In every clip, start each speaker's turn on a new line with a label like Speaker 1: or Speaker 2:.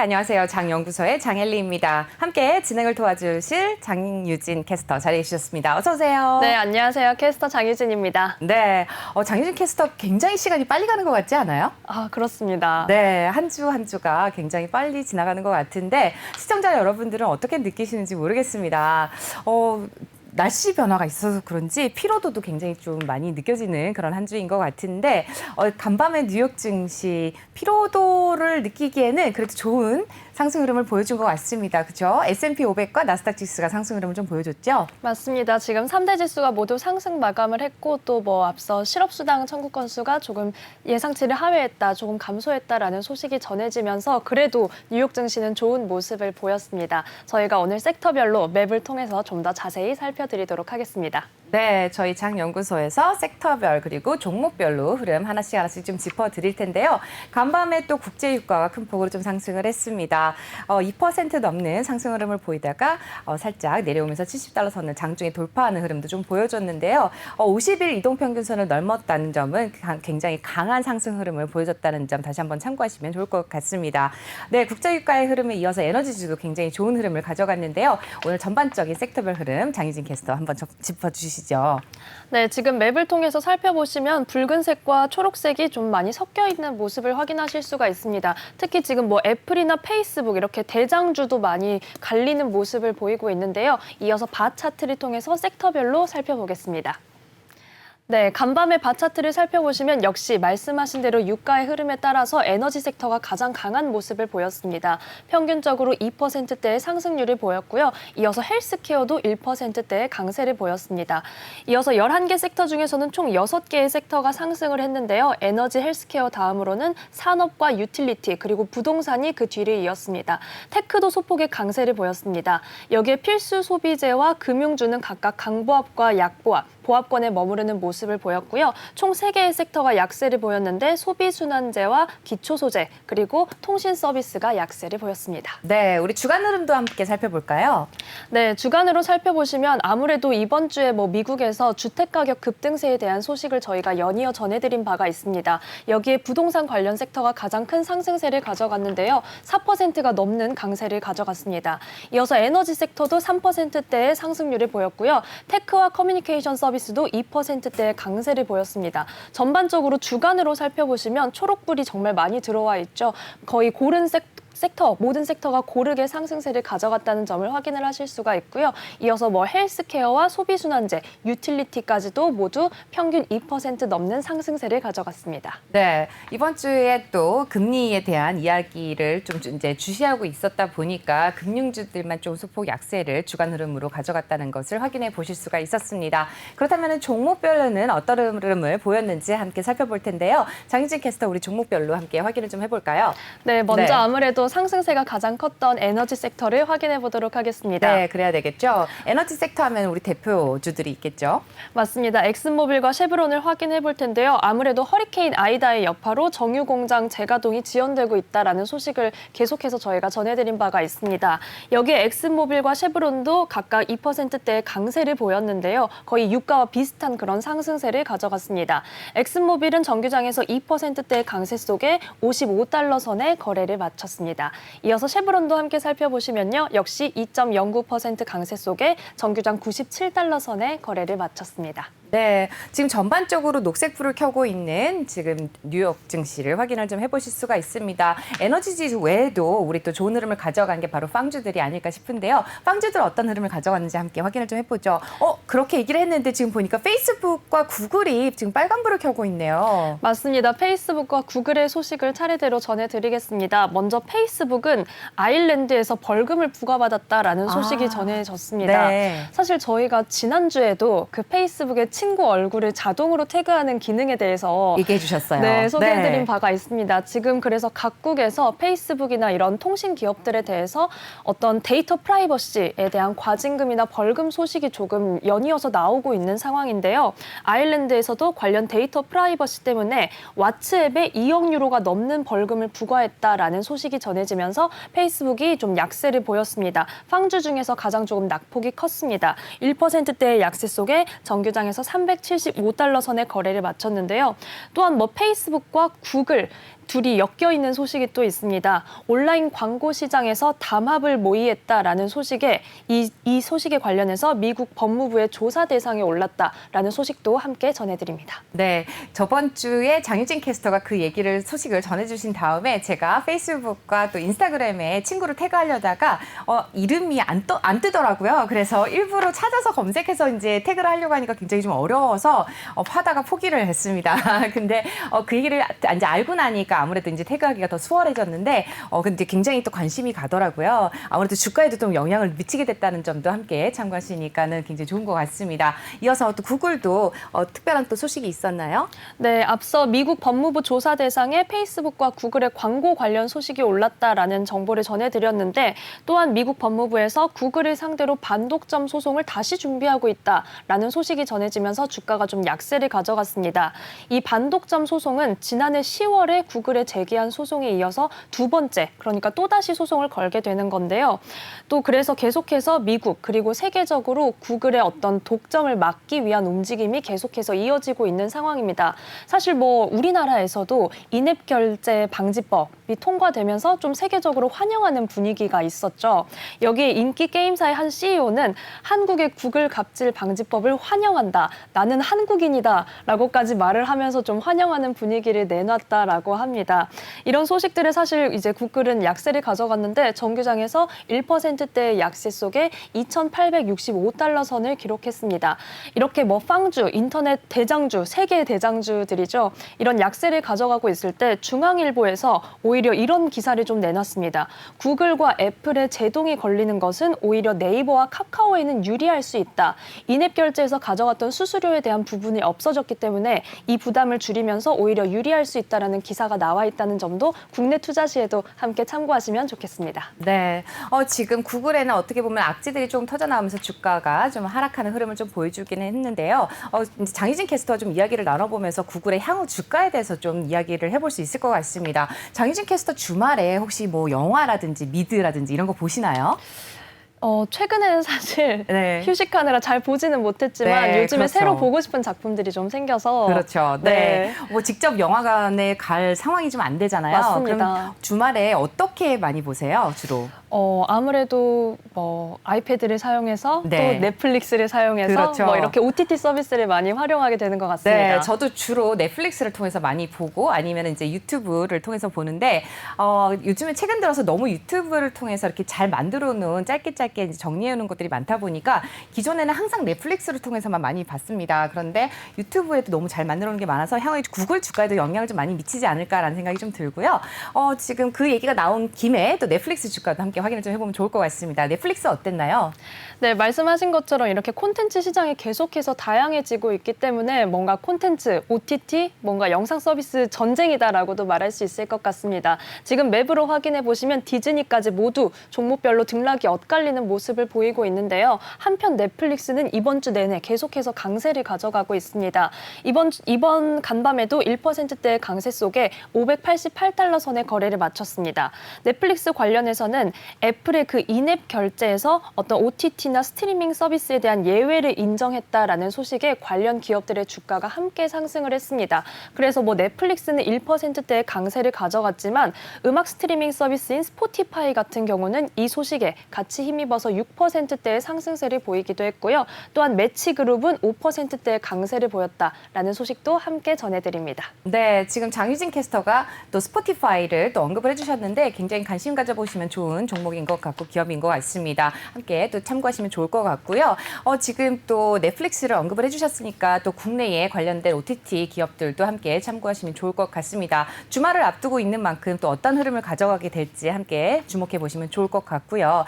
Speaker 1: 안녕하세요. 장연구소의 장엘리입니다. 함께 진행을 도와주실 장유진 캐스터 자리해 주셨습니다. 어서 오세요.
Speaker 2: 네, 안녕하세요. 캐스터 장유진입니다.
Speaker 1: 네, 장유진 캐스터 굉장히 시간이 빨리 가는 것 같지 않아요?
Speaker 2: 아, 그렇습니다.
Speaker 1: 네, 한 주 한 주가 굉장히 빨리 지나가는 것 같은데 시청자 여러분들은 어떻게 느끼시는지 모르겠습니다. 날씨 변화가 있어서 그런지 피로도도 굉장히 좀 많이 느껴지는 그런 한 주인 것 같은데 간밤에 뉴욕 증시 피로도를 느끼기에는 그래도 좋은 상승 흐름을 보여준 것 같습니다. 그렇죠? S&P 500과 나스닥 지수가 상승 흐름을 좀 보여줬죠?
Speaker 2: 맞습니다. 지금 3대 지수가 모두 상승 마감을 했고 또 앞서 실업수당 청구 건수가 조금 예상치를 하회했다, 조금 감소했다라는 소식이 전해지면서 그래도 뉴욕 증시는 좋은 모습을 보였습니다. 저희가 오늘 섹터별로 맵을 통해서 좀 더 자세히 살펴드리도록 하겠습니다.
Speaker 1: 네, 저희 장연구소에서 섹터별 그리고 종목별로 흐름 하나씩 좀 짚어드릴 텐데요. 간밤에 또 국제유가가 큰 폭으로 좀 상승을 했습니다. 2% 넘는 상승 흐름을 보이다가 살짝 내려오면서 70달러 선을 장중에 돌파하는 흐름도 좀 보여줬는데요. 50일 이동평균선을 넘었다는 점은 굉장히 강한 상승 흐름을 보여줬다는 점 다시 한번 참고하시면 좋을 것 같습니다. 네, 국제유가의 흐름에 이어서 에너지주도 굉장히 좋은 흐름을 가져갔는데요. 오늘 전반적인 섹터별 흐름 장유진 캐스터 한번 짚어주시죠.
Speaker 2: 네, 지금 맵을 통해서 살펴보시면 붉은색과 초록색이 좀 많이 섞여 있는 모습을 확인하실 수가 있습니다. 특히 지금 애플이나 페이스북 이렇게 대장주도 많이 갈리는 모습을 보이고 있는데요. 이어서 바 차트를 통해서 섹터별로 살펴보겠습니다. 네, 간밤의 바 차트를 살펴보시면 역시 말씀하신 대로 유가의 흐름에 따라서 에너지 섹터가 가장 강한 모습을 보였습니다. 평균적으로 2%대의 상승률을 보였고요. 이어서 헬스케어도 1%대의 강세를 보였습니다. 이어서 11개 섹터 중에서는 총 6개의 섹터가 상승을 했는데요. 에너지, 헬스케어 다음으로는 산업과 유틸리티 그리고 부동산이 그 뒤를 이었습니다. 테크도 소폭의 강세를 보였습니다. 여기에 필수 소비재와 금융주는 각각 강보합과 약보합, 보합권에 머무르는 모습을 보였고요. 총 3개의 섹터가 약세를 보였는데 소비순환재와 기초소재 그리고 통신 서비스가 약세를 보였습니다.
Speaker 1: 네, 우리 주간 흐름도 함께 살펴볼까요?
Speaker 2: 네, 주간으로 살펴보시면 아무래도 이번 주에 미국에서 주택가격 급등세에 대한 소식을 저희가 연이어 전해드린 바가 있습니다. 여기에 부동산 관련 섹터가 가장 큰 상승세를 가져갔는데요. 4%가 넘는 강세를 가져갔습니다. 이어서 에너지 섹터도 3%대의 상승률을 보였고요. 테크와 커뮤니케이션 서비스도 2%대의 강세를 보였습니다. 전반적으로 주간으로 살펴보시면 초록불이 정말 많이 들어와 있죠. 거의 고른 섹터, 모든 섹터가 고르게 상승세를 가져갔다는 점을 확인을 하실 수가 있고요. 이어서 헬스케어와 소비순환재, 유틸리티까지도 모두 평균 2% 넘는 상승세를 가져갔습니다.
Speaker 1: 네, 이번 주에 또 금리에 대한 이야기를 좀 이제 주시하고 있었다 보니까 금융주들만 좀 소폭 약세를 주간 흐름으로 가져갔다는 것을 확인해 보실 수가 있었습니다. 그렇다면 종목별로는 어떤 흐름을 보였는지 함께 살펴볼 텐데요. 장유진 캐스터 우리 종목별로 함께 확인을 좀 해볼까요?
Speaker 2: 네, 먼저 아무래도 상승세가 가장 컸던 에너지 섹터를 확인해 보도록 하겠습니다.
Speaker 1: 네, 그래야 되겠죠. 에너지 섹터 하면 우리 대표주들이 있겠죠.
Speaker 2: 맞습니다. 엑슨모빌과 쉐브론을 확인해 볼 텐데요. 아무래도 허리케인 아이다의 여파로 정유 공장 재가동이 지연되고 있다라는 소식을 계속해서 저희가 전해드린 바가 있습니다. 여기에 엑슨모빌과 쉐브론도 각각 2%대의 강세를 보였는데요. 거의 유가와 비슷한 그런 상승세를 가져갔습니다. 엑슨모빌은 정규장에서 2%대의 강세 속에 55달러 선에 거래를 마쳤습니다. 이어서 쉐브론도 함께 살펴보시면요. 역시 2.09% 강세 속에 정규장 97달러 선에 거래를 마쳤습니다.
Speaker 1: 네, 지금 전반적으로 녹색불을 켜고 있는 지금 뉴욕 증시를 확인을 좀 해보실 수가 있습니다. 에너지 지수 외에도 우리 또 좋은 흐름을 가져간 게 바로 빵주들이 아닐까 싶은데요. 빵주들 어떤 흐름을 가져갔는지 함께 확인을 좀 해보죠. 그렇게 얘기를 했는데 지금 보니까 페이스북과 구글이 지금 빨간불을 켜고 있네요.
Speaker 2: 맞습니다. 페이스북과 구글의 소식을 차례대로 전해드리겠습니다. 먼저 페이스북은 아일랜드에서 벌금을 부과받았다라는 소식이 전해졌습니다.
Speaker 1: 네.
Speaker 2: 사실 저희가 지난주에도 그 페이스북의 친구 얼굴을 자동으로 태그하는 기능에 대해서
Speaker 1: 얘기해 주셨어요.
Speaker 2: 네, 소개해드린
Speaker 1: 네.
Speaker 2: 바가 있습니다. 지금 그래서 각국에서 페이스북이나 이런 통신 기업들에 대해서 어떤 데이터 프라이버시에 대한 과징금이나 벌금 소식이 조금 연이어서 나오고 있는 상황인데요. 아일랜드에서도 관련 데이터 프라이버시 때문에 왓츠앱에 2억 유로가 넘는 벌금을 부과했다라는 소식이 전해지면서 페이스북이 좀 약세를 보였습니다. 빵주 중에서 가장 조금 낙폭이 컸습니다. 1%대의 약세 속에 정규장에서 375달러 선의 거래를 마쳤는데요. 또한 페이스북과 구글 둘이 엮여 있는 소식이 또 있습니다. 온라인 광고 시장에서 담합을 모의했다라는 소식에 이 소식에 관련해서 미국 법무부의 조사 대상에 올랐다라는 소식도 함께 전해드립니다.
Speaker 1: 네, 저번 주에 장유진 캐스터가 그 소식을 전해주신 다음에 제가 페이스북과 또 인스타그램에 친구를 태그하려다가 이름이 안 뜨더라고요. 그래서 일부러 찾아서 검색해서 이제 태그를 하려고 하니까 굉장히 좀 어려워서 하다가 포기를 했습니다. 근데 그 얘기를 이제 알고 나니까 아무래도 이제 태그하기가 더 수월해졌는데 근데 굉장히 또 관심이 가더라고요. 아무래도 주가에도 좀 영향을 미치게 됐다는 점도 함께 참고하시니까는 굉장히 좋은 것 같습니다. 이어서 또 구글도 특별한 또 소식이 있었나요?
Speaker 2: 네, 앞서 미국 법무부 조사 대상에 페이스북과 구글의 광고 관련 소식이 올랐다라는 정보를 전해드렸는데 또한 미국 법무부에서 구글을 상대로 반독점 소송을 다시 준비하고 있다라는 소식이 전해지면서 주가가 좀 약세를 가져갔습니다. 이 반독점 소송은 지난해 10월에 구글에 제기한 소송에 이어서 두 번째, 그러니까 또다시 소송을 걸게 되는 건데요. 또 그래서 계속해서 미국 그리고 세계적으로 구글의 어떤 독점을 막기 위한 움직임이 계속해서 이어지고 있는 상황입니다. 사실 뭐 우리나라에서도 인앱 결제 방지법이 통과되면서 좀 세계적으로 환영하는 분위기가 있었죠. 여기에 인기 게임사의 한 CEO는 한국의 구글 갑질 방지법을 환영한다. 나는 한국인이다. 라고까지 말을 하면서 좀 환영하는 분위기를 내놨다라고 합니다. 이런 소식들을 사실 이제 구글은 약세를 가져갔는데 정규장에서 1%대의 약세 속에 2,865달러 선을 기록했습니다. 이렇게 뭐 빵주, 인터넷 대장주, 세계 대장주들이죠. 이런 약세를 가져가고 있을 때 중앙일보에서 오히려 이런 기사를 좀 내놨습니다. 구글과 애플의 제동이 걸리는 것은 오히려 네이버와 카카오에는 유리할 수 있다. 인앱 결제에서 가져갔던 수수료에 대한 부분이 없어졌기 때문에 이 부담을 줄이면서 오히려 유리할 수 있다는 기사가 나와 있다는 점도 국내 투자 시에도 함께 참고하시면 좋겠습니다.
Speaker 1: 네, 지금 구글에는 어떻게 보면 악재들이 좀 터져나오면서 주가가 좀 하락하는 흐름을 좀 보여주기는 했는데요. 이제 장희진 캐스터와 좀 이야기를 나눠보면서 구글의 향후 주가에 대해서 좀 이야기를 해볼 수 있을 것 같습니다. 장희진 캐스터 주말에 혹시 뭐 영화라든지 미드라든지 이런 거 보시나요?
Speaker 2: 최근에는 사실
Speaker 1: 네.
Speaker 2: 휴식하느라 잘 보지는 못했지만
Speaker 1: 네,
Speaker 2: 요즘에
Speaker 1: 그렇죠.
Speaker 2: 새로 보고 싶은 작품들이 좀 생겨서
Speaker 1: 그렇죠. 네. 뭐 직접 영화관에 갈 상황이 좀 안 되잖아요.
Speaker 2: 맞습니다.
Speaker 1: 그럼 주말에 어떻게 많이 보세요, 주로?
Speaker 2: 아무래도 뭐 아이패드를 사용해서
Speaker 1: 네.
Speaker 2: 또 넷플릭스를 사용해서
Speaker 1: 그렇죠.
Speaker 2: 뭐 이렇게 OTT 서비스를 많이 활용하게 되는 것 같습니다.
Speaker 1: 네, 저도 주로 넷플릭스를 통해서 많이 보고 아니면 이제 유튜브를 통해서 보는데 요즘에 최근 들어서 너무 유튜브를 통해서 이렇게 잘 만들어 놓은 짧게 이제 정리해 놓은 것들이 많다 보니까 기존에는 항상 넷플릭스를 통해서만 많이 봤습니다. 그런데 유튜브에도 너무 잘 만들어 놓은 게 많아서 향후에 구글 주가에도 영향을 좀 많이 미치지 않을까라는 생각이 좀 들고요. 지금 그 얘기가 나온 김에 또 넷플릭스 주가도 함께 확인을 좀 해보면 좋을 것 같습니다. 넷플릭스 어땠나요?
Speaker 2: 네, 말씀하신 것처럼 이렇게 콘텐츠 시장이 계속해서 다양해지고 있기 때문에 뭔가 콘텐츠, OTT, 뭔가 영상 서비스 전쟁이다라고도 말할 수 있을 것 같습니다. 지금 맵으로 확인해 보시면 디즈니까지 모두 종목별로 등락이 엇갈리는 모습을 보이고 있는데요. 한편 넷플릭스는 이번 주 내내 계속해서 강세를 가져가고 있습니다. 이번 간밤에도 1%대의 강세 속에 588달러 선의 거래를 마쳤습니다. 넷플릭스 관련해서는 애플의 그 인앱 결제에서 어떤 OTT나 스트리밍 서비스에 대한 예외를 인정했다라는 소식에 관련 기업들의 주가가 함께 상승을 했습니다. 그래서 뭐 넷플릭스는 1%대의 강세를 가져갔지만 음악 스트리밍 서비스인 스포티파이 같은 경우는 이 소식에 같이 힘입어서 6%대의 상승세를 보이기도 했고요. 또한 매치그룹은 5%대의 강세를 보였다라는 소식도 함께 전해드립니다.
Speaker 1: 네, 지금 장유진 캐스터가 또 스포티파이를 또 언급을 해주셨는데 굉장히 관심 가져보시면 좋은 종목인 것 같고 기업인 것 같습니다. 함께 또 참고하시면 좋을 것 같고요. 지금 또 넷플릭스를 언급을 해주셨으니까 또 국내에 관련된 OTT 기업들도 함께 참고하시면 좋을 것 같습니다. 주말을 앞두고 있는 만큼 또 어떤 흐름을 가져가게 될지 함께 주목해 보시면 좋을 것 같고요.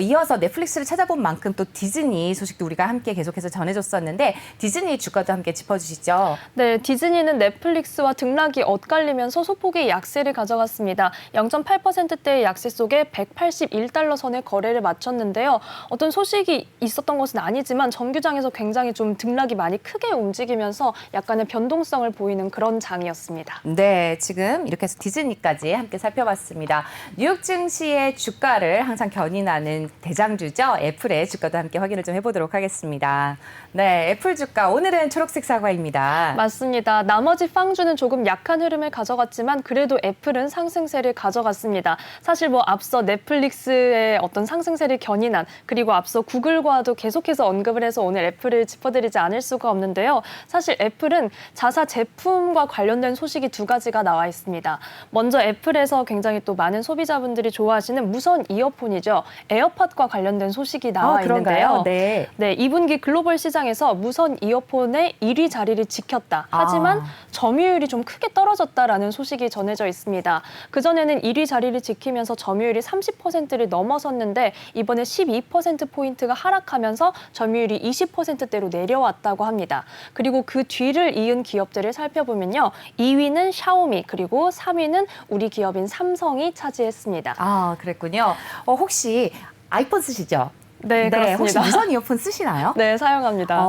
Speaker 1: 이어서 넷플릭스를 찾아본 만큼 또 디즈니 소식도 우리가 함께 계속해서 전해줬었는데 디즈니 주가도 함께 짚어주시죠.
Speaker 2: 네, 디즈니는 넷플릭스와 등락이 엇갈리면서 소폭의 약세를 가져갔습니다. 0.8%대의 약세 속에 81달러 선에 거래를 마쳤는데요. 어떤 소식이 있었던 것은 아니지만 정규장에서 굉장히 좀 등락이 많이 크게 움직이면서 약간의 변동성을 보이는 그런 장이었습니다.
Speaker 1: 네, 지금 이렇게 해서 디즈니까지 함께 살펴봤습니다. 뉴욕 증시의 주가를 항상 견인하는 대장주죠. 애플의 주가도 함께 확인을 좀 해보도록 하겠습니다. 네, 애플 주가 오늘은 초록색 사과입니다.
Speaker 2: 맞습니다. 나머지 빵주는 조금 약한 흐름을 가져갔지만 그래도 애플은 상승세를 가져갔습니다. 사실 뭐 앞서 넷플릭스의 어떤 상승세를 견인한 그리고 앞서 구글과도 계속해서 언급을 해서 오늘 애플을 짚어드리지 않을 수가 없는데요. 사실 애플은 자사 제품과 관련된 소식이 두 가지가 나와 있습니다. 먼저 애플에서 굉장히 또 많은 소비자분들이 좋아하시는 무선 이어폰이죠. 에어팟과 관련된 소식이 나와 있는데요.
Speaker 1: 네.
Speaker 2: 네, 2분기 글로벌 시장에서 무선 이어폰의 1위 자리를 지켰다. 하지만 점유율이 좀 크게 떨어졌다라는 소식이 전해져 있습니다. 그전에는 1위 자리를 지키면서 점유율이 30%를 넘어섰는데 이번에 12%포인트가 하락하면서 점유율이 20%대로 내려왔다고 합니다. 그리고 그 뒤를 이은 기업들을 살펴보면요. 2위는 샤오미 그리고 3위는 우리 기업인 삼성이 차지했습니다.
Speaker 1: 아, 그랬군요. 혹시 아이폰 쓰시죠?
Speaker 2: 네, 그렇습니다.
Speaker 1: 혹시 무선 이어폰 쓰시나요?
Speaker 2: 네, 사용합니다.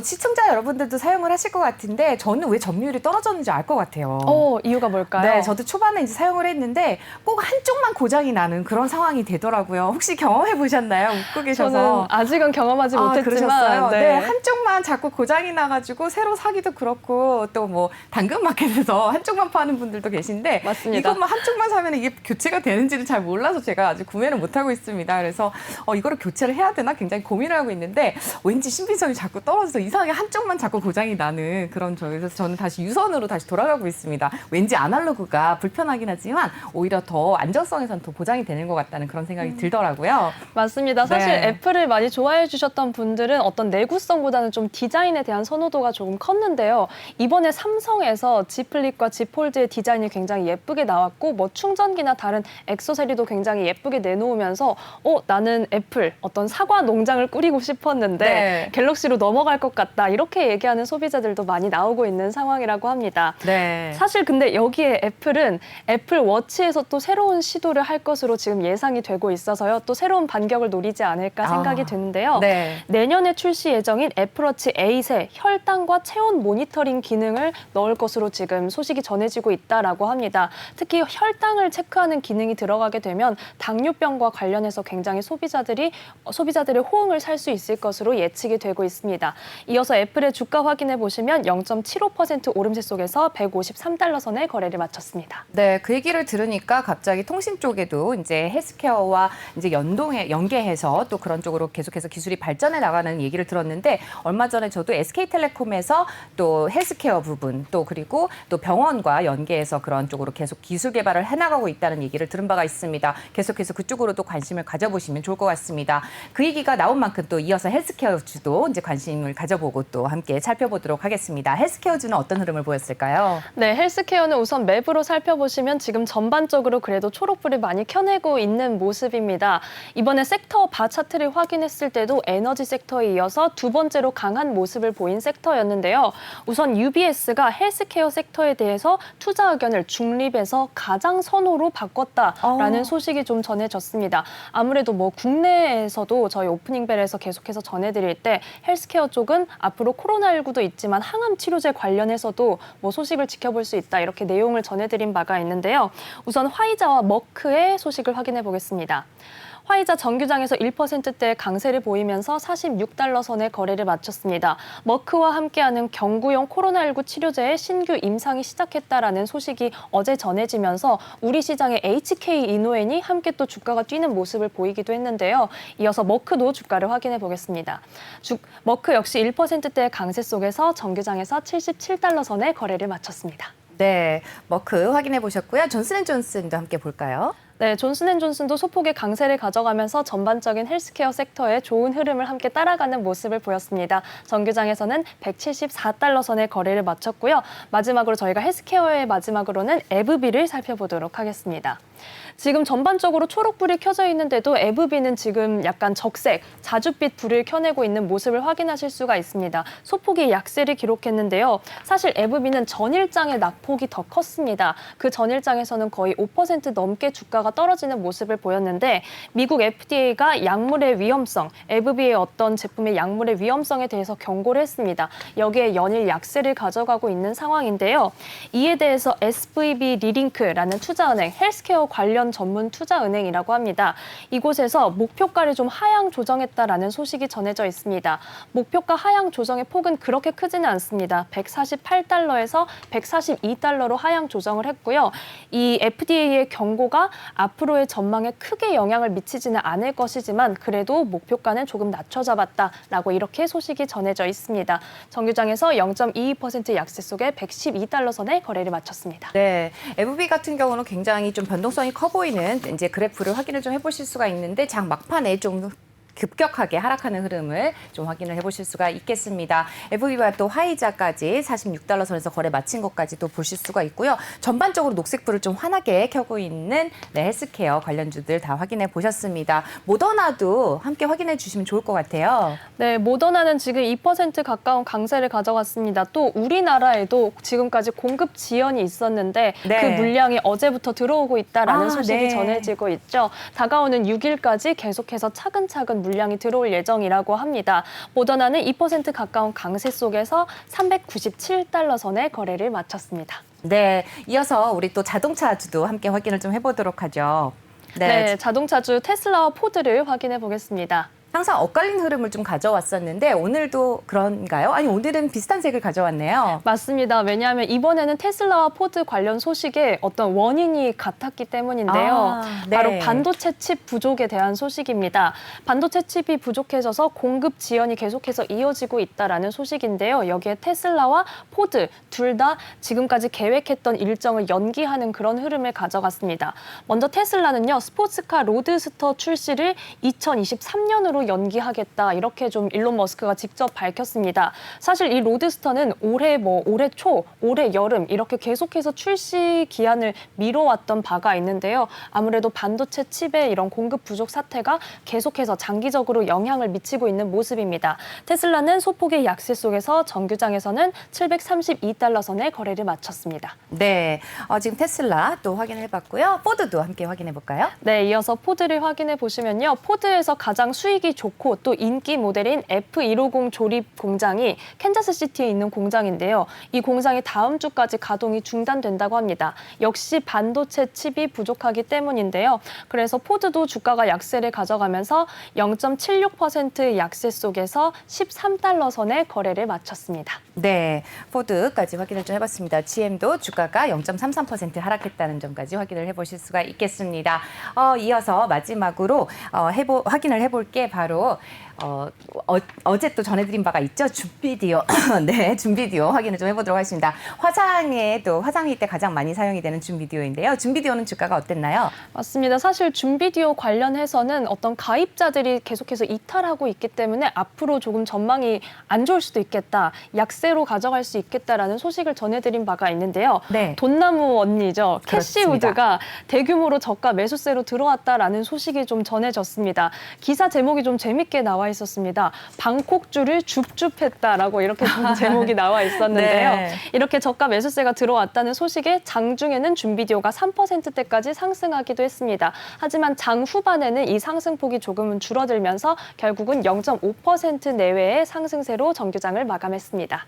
Speaker 1: 시청자 여러분들도 사용을 하실 것 같은데 저는 왜 점유율이 떨어졌는지 알 것 같아요.
Speaker 2: 이유가 뭘까요?
Speaker 1: 네, 저도 초반에 이제 사용을 했는데 꼭 한쪽만 고장이 나는 그런 상황이 되더라고요. 혹시 경험해 보셨나요? 웃고 계셔서.
Speaker 2: 저는 아직은 경험하지 못했지만
Speaker 1: 그러셨어요?
Speaker 2: 네.
Speaker 1: 네, 한쪽만 자꾸 고장이 나가지고 새로 사기도 그렇고 또 뭐 당근마켓에서 한쪽만 파는 분들도 계신데
Speaker 2: 맞습니다.
Speaker 1: 이것만 한쪽만 사면 이게 교체가 되는지를 잘 몰라서 제가 아직 구매를 못하고 있습니다. 그래서 이거를 교체를 해야 되나 굉장히 고민을 하고 있는데 왠지 신빙성이 자꾸 떨어져서 이상하게 한쪽만 자꾸 고장이 나는 그런 그래서 저는 다시 유선으로 다시 돌아가고 있습니다. 왠지 아날로그가 불편하긴 하지만 오히려 더 안전성에선 더 보장이 되는 것 같다는 그런 생각이 들더라고요.
Speaker 2: 맞습니다. 사실
Speaker 1: 네.
Speaker 2: 애플을 많이 좋아해 주셨던 분들은 어떤 내구성보다는 좀 디자인에 대한 선호도가 조금 컸는데요. 이번에 삼성에서 Z 플립과 Z 폴드의 디자인이 굉장히 예쁘게 나왔고 뭐 충전기나 다른 액세서리도 굉장히 예쁘게 내놓으면서 나는 애플 어떤 사과 농장을 꾸리고 싶었는데
Speaker 1: 네.
Speaker 2: 갤럭시로 넘어갈 것 같다. 이렇게 얘기하는 소비자들도 많이 나오고 있는 상황이라고 합니다.
Speaker 1: 네.
Speaker 2: 사실 근데 여기에 애플은 애플 워치에서 또 새로운 시도를 할 것으로 지금 예상이 되고 있어서요. 또 새로운 반격을 노리지 않을까 생각이 드는데요.
Speaker 1: 네.
Speaker 2: 내년에 출시 예정인 애플워치 8에 혈당과 체온 모니터링 기능을 넣을 것으로 지금 소식이 전해지고 있다라고 합니다. 특히 혈당을 체크하는 기능이 들어가게 되면 당뇨병과 관련해서 굉장히 소비자들의 호응을 살 수 있을 것으로 예측이 되고 있습니다. 이어서 애플의 주가 확인해 보시면 0.75% 오름세 속에서 153달러 선에 거래를 마쳤습니다.
Speaker 1: 네, 그 얘기를 들으니까 갑자기 통신 쪽에도 이제 헬스케어와 이제 연계해서 또 그런 쪽으로 계속해서 기술이 발전해 나가는 얘기를 들었는데 얼마 전에 저도 SK텔레콤에서 또 헬스케어 부분 또 그리고 또 병원과 연계해서 그런 쪽으로 계속 기술 개발을 해나가고 있다는 얘기를 들은 바가 있습니다. 계속해서 그쪽으로도 관심을 가져보시면 좋을 것 같습니다. 그 얘기가 나온 만큼 또 이어서 헬스케어주도 이제 관심을 가져보고 또 함께 살펴보도록 하겠습니다. 헬스케어주는 어떤 흐름을 보였을까요?
Speaker 2: 네, 헬스케어는 우선 맵으로 살펴보시면 지금 전반적으로 그래도 초록불을 많이 켜내고 있는 모습입니다. 이번에 섹터 바 차트를 확인했을 때도 에너지 섹터에 이어서 두 번째로 강한 모습을 보인 섹터였는데요. 우선 UBS가 헬스케어 섹터에 대해서 투자 의견을 중립에서 가장 선호로 바꿨다라는 소식이 좀 전해졌습니다. 아무래도 뭐 국내에서도 저희 오프닝벨에서 계속해서 전해드릴 때 헬스케어 쪽은 앞으로 코로나19도 있지만 항암 치료제 관련해서도 뭐 소식을 지켜볼 수 있다 이렇게 내용을 전해드린 바가 있는데요. 우선 화이자와 머크의 소식을 확인해 보겠습니다. 화이자 정규장에서 1%대 강세를 보이면서 46달러 선에 거래를 마쳤습니다. 머크와 함께하는 경구용 코로나19 치료제의 신규 임상이 시작했다라는 소식이 어제 전해지면서 우리 시장의 HK 이노엔이 함께 또 주가가 뛰는 모습을 보이기도 했는데요. 이어서 머크도 주가를 확인해 보겠습니다. 머크 역시 1%대의 강세 속에서 정규장에서 77달러 선에 거래를 마쳤습니다.
Speaker 1: 네, 머크 확인해 보셨고요. 존슨앤존슨도 함께 볼까요?
Speaker 2: 네, 존슨앤존슨도 소폭의 강세를 가져가면서 전반적인 헬스케어 섹터의 좋은 흐름을 함께 따라가는 모습을 보였습니다. 정규장에서는 174달러 선에 거래를 마쳤고요. 마지막으로 저희가 헬스케어의 마지막으로는 에브비를 살펴보도록 하겠습니다. 지금 전반적으로 초록불이 켜져 있는데도 에브비는 지금 약간 적색, 자줏빛 불을 켜내고 있는 모습을 확인하실 수가 있습니다. 소폭의 약세를 기록했는데요. 사실 에브비는 전일장의 낙폭이 더 컸습니다. 그 전일장에서는 거의 5% 넘게 주가가 주가가 떨어지는 모습을 보였는데 미국 FDA가 약물의 위험성, 에브비의 어떤 제품의 약물의 위험성에 대해서 경고를 했습니다. 여기에 연일 약세를 가져가고 있는 상황인데요. 이에 대해서 SVB 리링크라는 투자은행, 헬스케어 관련 전문 투자은행이라고 합니다. 이곳에서 목표가를 좀 하향 조정했다라는 소식이 전해져 있습니다. 목표가 하향 조정의 폭은 그렇게 크지는 않습니다. 148달러에서 142달러로 하향 조정을 했고요. 이 FDA의 경고가 앞으로의 전망에 크게 영향을 미치지는 않을 것이지만 그래도 목표가는 조금 낮춰 잡았다라고 이렇게 소식이 전해져 있습니다. 정규장에서 0.22% 약세 속에 112달러 선에 거래를 마쳤습니다.
Speaker 1: 네, FB 같은 경우는 굉장히 좀 변동성이 커 보이는 이제 그래프를 확인을 좀 해보실 수가 있는데 장 막판에 좀 급격하게 하락하는 흐름을 좀 확인을 해보실 수가 있겠습니다. FB와 또 화이자까지 46달러 선에서 거래 마친 것까지도 보실 수가 있고요. 전반적으로 녹색불을 좀 환하게 켜고 있는 네, 헬스케어 관련주들 다 확인해 보셨습니다. 모더나도 함께 확인해 주시면 좋을 것 같아요.
Speaker 2: 네, 모더나는 지금 2% 가까운 강세를 가져갔습니다. 또 우리나라에도 지금까지 공급 지연이 있었는데
Speaker 1: 네.
Speaker 2: 그 물량이 어제부터 들어오고 있다라는 소식이
Speaker 1: 네.
Speaker 2: 전해지고 있죠. 다가오는 6일까지 계속해서 차근차근 물량이 들어올 예정이라고 합니다. 모더나는 2% 가까운 강세 속에서 397달러 선에 거래를 마쳤습니다.
Speaker 1: 네, 이어서 우리 또 자동차주도 함께 확인을 좀 해보도록 하죠.
Speaker 2: 네, 자동차주 테슬라와 포드를 확인해 보겠습니다.
Speaker 1: 항상 엇갈린 흐름을 좀 가져왔었는데 오늘도 그런가요? 아니, 오늘은 비슷한 색을 가져왔네요.
Speaker 2: 맞습니다. 왜냐하면 이번에는 테슬라와 포드 관련 소식에 어떤 원인이 같았기 때문인데요.
Speaker 1: 네.
Speaker 2: 바로 반도체 칩 부족에 대한 소식입니다. 반도체 칩이 부족해져서 공급 지연이 계속해서 이어지고 있다라는 소식인데요. 여기에 테슬라와 포드 둘 다 지금까지 계획했던 일정을 연기하는 그런 흐름을 가져갔습니다. 먼저 테슬라는요. 스포츠카 로드스터 출시를 2023년으로 연기하겠다 이렇게 좀 일론 머스크가 직접 밝혔습니다. 사실 이 로드스터는 올해 초, 올해 여름 이렇게 계속해서 출시 기한을 미뤄왔던 바가 있는데요. 아무래도 반도체 칩의 이런 공급 부족 사태가 계속해서 장기적으로 영향을 미치고 있는 모습입니다. 테슬라는 소폭의 약세 속에서 정규장에서는 732달러 선에 거래를 마쳤습니다.
Speaker 1: 네, 지금 테슬라 또 확인을 해봤고요. 포드도 함께 확인해 볼까요?
Speaker 2: 네, 이어서 포드를 확인해 보시면요. 포드에서 가장 수익이 좋고 또 인기 모델인 F150 조립 공장이 캔자스시티에 있는 공장인데요. 이 공장이 다음 주까지 가동이 중단된다고 합니다. 역시 반도체 칩이 부족하기 때문인데요. 그래서 포드도 주가가 약세를 가져가면서 0.76% 약세 속에서 13달러 선에 거래를 마쳤습니다.
Speaker 1: 네, 포드까지 확인을 좀 해봤습니다. GM도 주가가 0.33% 하락했다는 점까지 확인을 해보실 수가 있겠습니다. 이어서 마지막으로 확인을 해볼 게 바로 어제 또 전해드린 바가 있죠. 줌비디오. 네, 줌비디오 확인을 좀 해보도록 하겠습니다. 화상회의 때 가장 많이 사용이 되는 줌비디오인데요. 줌비디오는 주가가 어땠나요?
Speaker 2: 맞습니다. 사실 줌비디오 관련해서는 어떤 가입자들이 계속해서 이탈하고 있기 때문에 앞으로 조금 전망이 안 좋을 수도 있겠다. 약세로 가져갈 수 있겠다라는 소식을 전해드린 바가 있는데요.
Speaker 1: 네.
Speaker 2: 돈나무 언니죠.
Speaker 1: 그렇습니다.
Speaker 2: 캐시우드가 대규모로 저가 매수세로 들어왔다라는 소식이 좀 전해졌습니다. 기사 제목이 좀 재밌게 나와 있었습니다. 방콕주를 줍줍했다라고 이렇게 좀 제목이 나와 있었는데요.
Speaker 1: 네.
Speaker 2: 이렇게 저가 매수세가 들어왔다는 소식에 장중에는 줌비디오가 3%대까지 상승하기도 했습니다. 하지만 장 후반에는 이 상승폭이 조금은 줄어들면서 결국은 0.5% 내외의 상승세로 정규장을 마감했습니다.